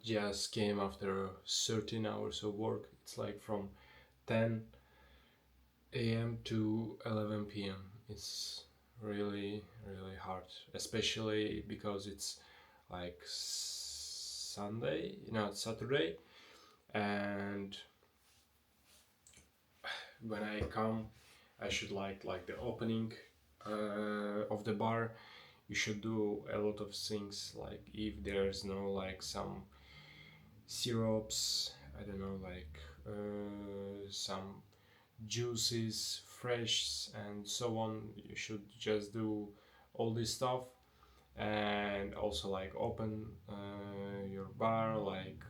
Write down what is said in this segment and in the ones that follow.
just came after 13 hours of work. It's like from 10 a.m. to 11 p.m. It's really hard, especially because it's like Sunday, no, it's Saturday, and when I come, I should like the opening of the bar. You should do a lot of things, like if there's no like some syrups, I don't know, like some juices, fresh and so on. You should just do all this stuff, and also like open your bar, like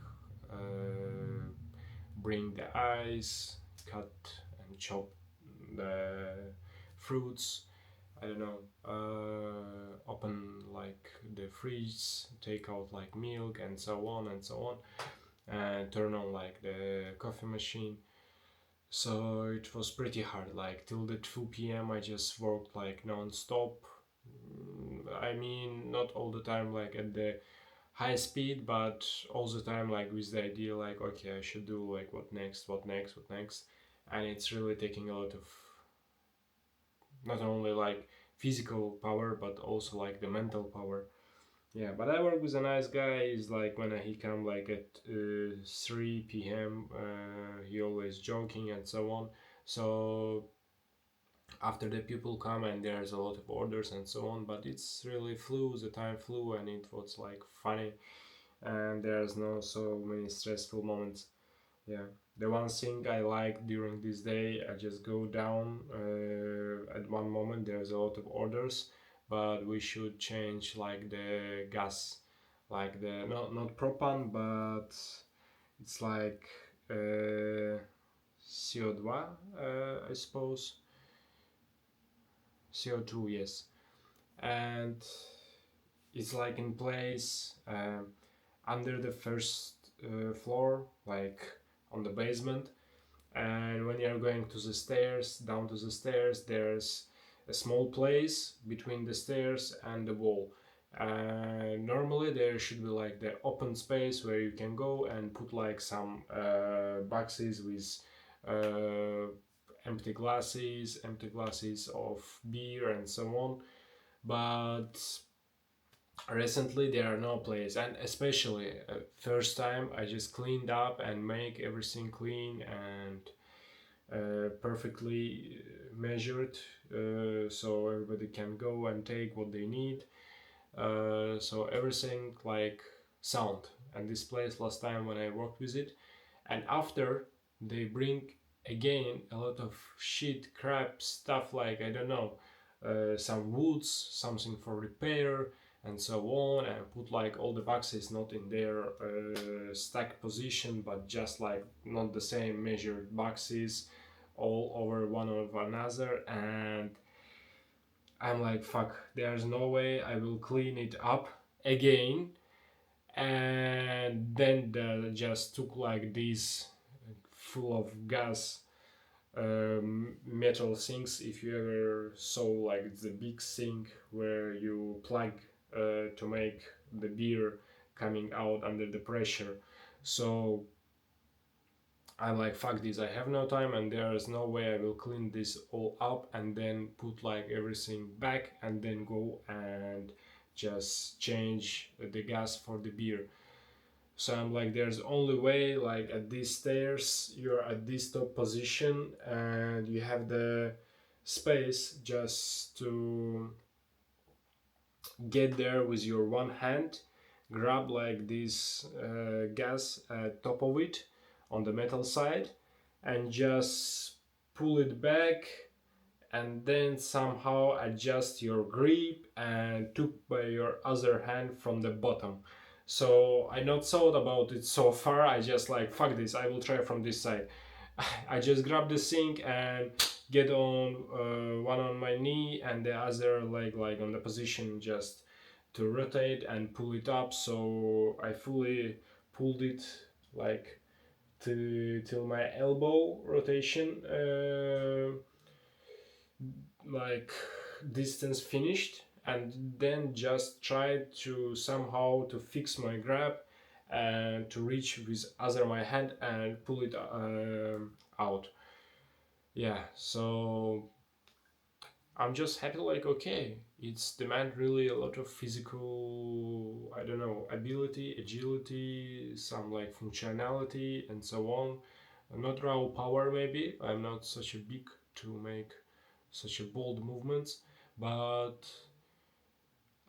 bring the ice, cut and chop the fruits, I don't know, open like the fridge, take out like milk and so on and so on, and turn on like the coffee machine. So it was pretty hard, like till the 2 p.m. I just worked like non-stop. I mean, not all the time like at the high speed, but all the time like with the idea like, okay, I should do like what next, what next, what next. And it's really taking a lot of, not only like physical power, but also like the mental power. Yeah, but I work with a nice guy. Is like when he come like at 3 p.m. He always joking and so on. So after the people come and there's a lot of orders and so on, but it's really flew, the time flew, and it was like funny, and there's no so many stressful moments. Yeah, the one thing I like during this day, I just go down. At one moment, there's a lot of orders, but we should change like the gas, like the not propan, but it's like CO2, I suppose, CO2, yes, and it's like in place under the first floor, like on the basement. And when you're going to the stairs, down to the stairs, there's a small place between the stairs and the wall. Normally there should be like the open space where you can go and put like some boxes with uh, empty glasses of beer and so on. But recently there are no place, and especially first time I just cleaned up and make everything clean and perfectly measured, so everybody can go and take what they need, so everything like sound. And this place last time when I worked with it, and after they bring again a lot of shit crap stuff, like I don't know, some woods, something for repair and so on, and put like all the boxes not in their stack position, but just like not the same measured boxes all over one of another. And I'm like, fuck, there's no way I will clean it up again. And then they just took like this full of gas metal sinks. If you ever saw like the big sink where you plug to make the beer coming out under the pressure. So I'm like, fuck this, I have no time, and there is no way I will clean this all up and then put like everything back and then go and just change the gas for the beer. So I'm like, there's only way, like at these stairs, you're at this top position and you have the space just to get there with your one hand, grab like this gas at top of it on the metal side, and just pull it back, and then somehow adjust your grip and took by your other hand from the bottom. So I not thought about it so far. I just like, fuck this, I will try from this side. I just grab the sink and get on one on my knee and the other leg like on the position, just to rotate and pull it up. So I fully pulled it like to till my elbow rotation, like distance finished, and then just tried to somehow to fix my grab and to reach with other my hand and pull it out. Yeah, so I'm just happy, like, okay, it's demand really a lot of physical, I don't know, ability, agility, some like functionality, and so on. Not raw power, maybe. I'm not such a big to make such a bold movements, but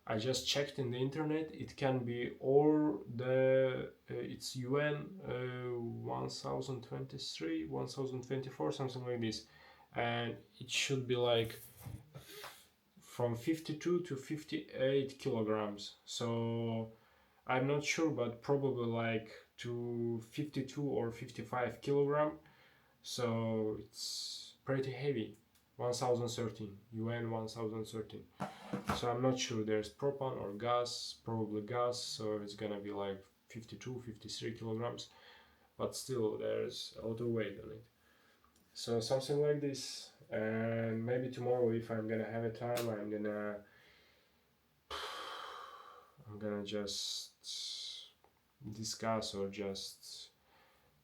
I just checked in the internet. It can be or the it's UN 1023, 1024, something like this, and it should be like from 52 to 58 kilograms. So I'm not sure, but probably like to 52 or 55 kilogram. So it's pretty heavy. 1013, UN 1013. So I'm not sure there's propane or gas, probably gas, so it's gonna be like 52, 53 kilograms, but still there's a lot of weight on it. So something like this, and maybe tomorrow if I'm gonna have a time, I'm gonna just discuss or just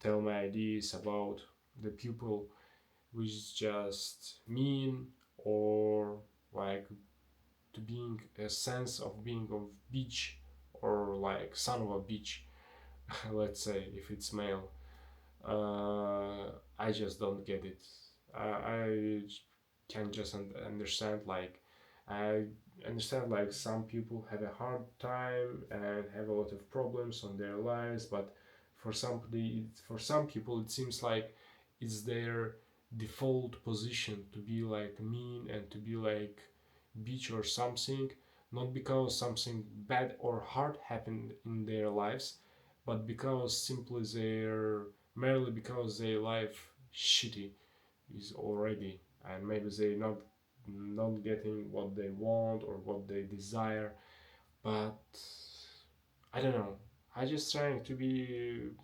tell my ideas about the people which just mean or like to being a sense of being of beach or like son of a beach. Let's say if it's male, I just don't get it. I can just understand like I understand like some people have a hard time and have a lot of problems on their lives, but for some people it seems like it's their default position to be like mean and to be like bitch or something, not because something bad or hard happened in their lives, but because simply they're merely because their life shitty is already, and maybe they not getting what they want or what they desire. But I don't know, I just trying to be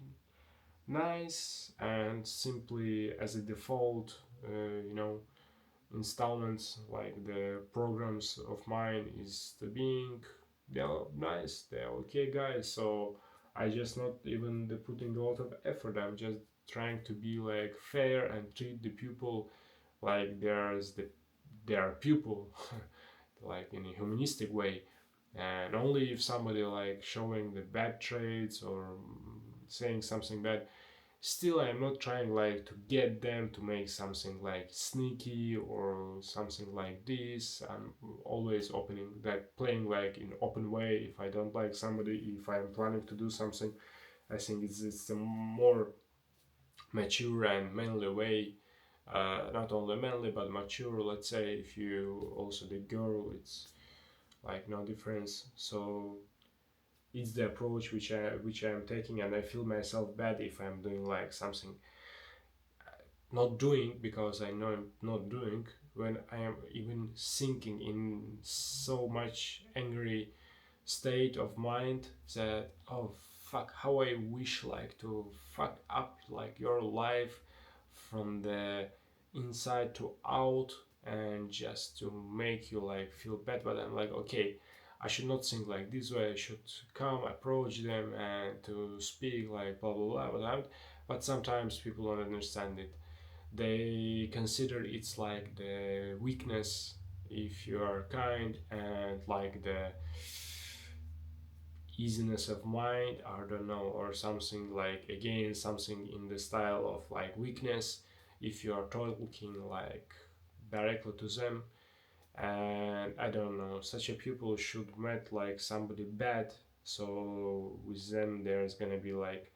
nice and simply as a default, you know, installments like the programs of mine is the being they're nice, they're okay guys. So I just not even the putting a lot of effort, I'm just trying to be like fair and treat the people like they are people like in a humanistic way. And only if somebody like showing the bad traits or saying something bad, still I'm not trying like to get them to make something like sneaky or something like this. I'm always opening that playing like in open way. If I don't like somebody, if I'm planning to do something, I think it's a more mature and manly way. Not only manly but mature, let's say. If you also the girl, it's like no difference. So it's the approach which I am taking, and I feel myself bad if I'm doing like something not doing because I know I'm not doing, when I am even sinking in so much angry state of mind that oh fuck, how I wish like to fuck up like your life from the inside to out and just to make you like feel bad. But I'm like, okay, I should not think like this way, I should come approach them and to speak like blah blah blah, but sometimes people don't understand it. They consider it's like the weakness if you are kind, and like the easiness of mind, I don't know, or something like again something in the style of like weakness if you are talking like directly to them. And I don't know, such a people should met like somebody bad, so with them there's gonna be like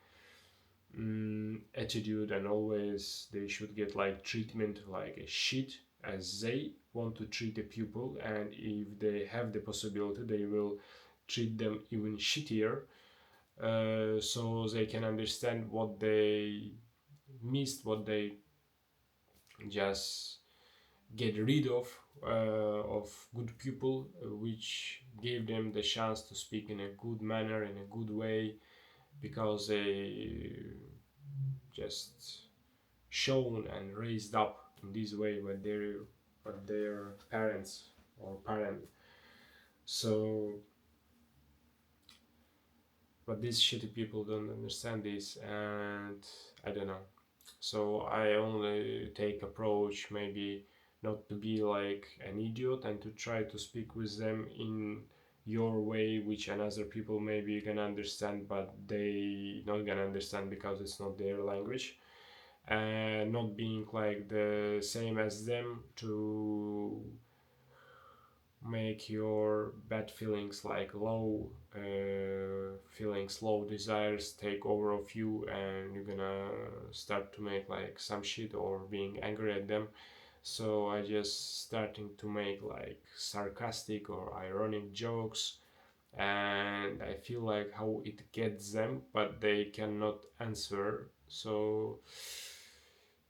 attitude, and always they should get like treatment like a shit as they want to treat a pupil, and if they have the possibility they will treat them even shittier, so they can understand what they missed, what they just get rid of good people, which gave them the chance to speak in a good manner, in a good way, because they just shown and raised up in this way by their parents or parent. So but these shitty people don't understand this, and I don't know. So I only take approach maybe not to be like an idiot and to try to speak with them in your way, which another people maybe can understand, but they not gonna understand because it's not their language. And not being like the same as them to make your bad feelings like low feelings, low desires take over of you, and you're gonna start to make like some shit or being angry at them. So I just starting to make like sarcastic or ironic jokes, and I feel like how it gets them, but they cannot answer. So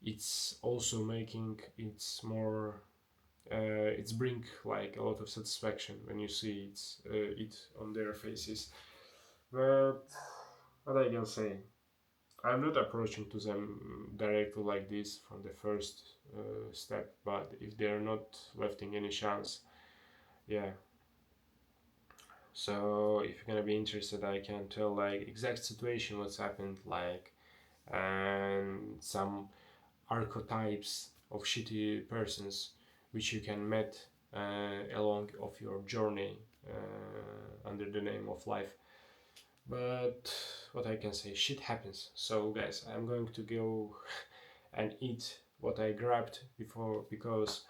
it's also making it's more it's bring like a lot of satisfaction when you see it on their faces. But what I can say, I'm not approaching to them directly like this from the first step. But if they're not lefting any chance, yeah. So if you're gonna be interested, I can tell like exact situation what's happened, like and some archetypes of shitty persons which you can meet along of your journey under the name of life. But what I can say, shit happens. So guys, I'm going to go and eat what I grabbed before, because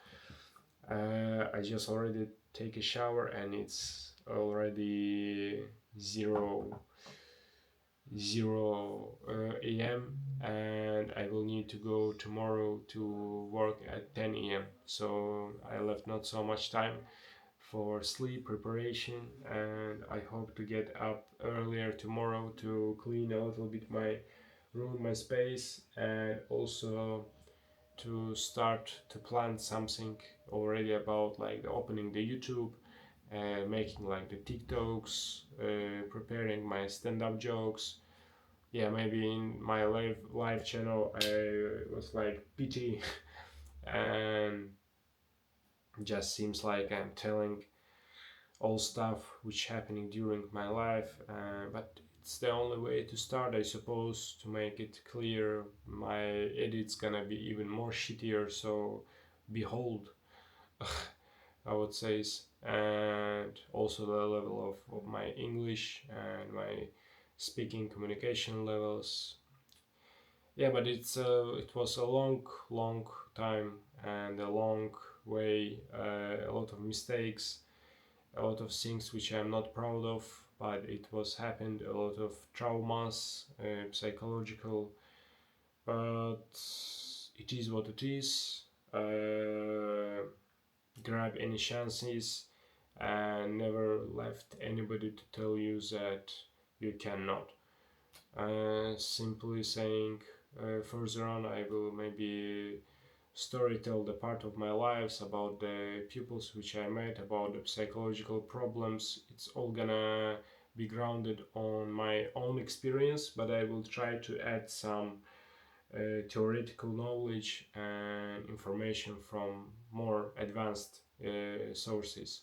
I just already take a shower and it's already 0 a.m. and I will need to go tomorrow to work at 10 a.m. So I left not so much time for sleep preparation, and I hope to get up earlier tomorrow to clean a little bit my room, my space, and also to start to plan something already about like the opening the YouTube, making like the TikToks, preparing my stand-up jokes. Yeah, maybe in my live channel I was like pity and just seems like I'm telling all stuff which happening during my life, but it's the only way to start, I suppose, to make it clear. My edit's gonna be even more shittier, so behold, I would say, and also the level of my English and my speaking communication levels. Yeah, but it was a long time and a long way, a lot of mistakes, a lot of things which I'm not proud of, but it was happened, a lot of traumas, psychological, but it is what it is. Grab any chances and never left anybody to tell you that you cannot. Simply saying, further on I will maybe storytell the part of my lives about the pupils which I met, about the psychological problems. It's all gonna be grounded on my own experience, but I will try to add some theoretical knowledge and information from more advanced sources.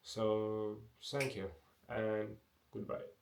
So thank you and goodbye.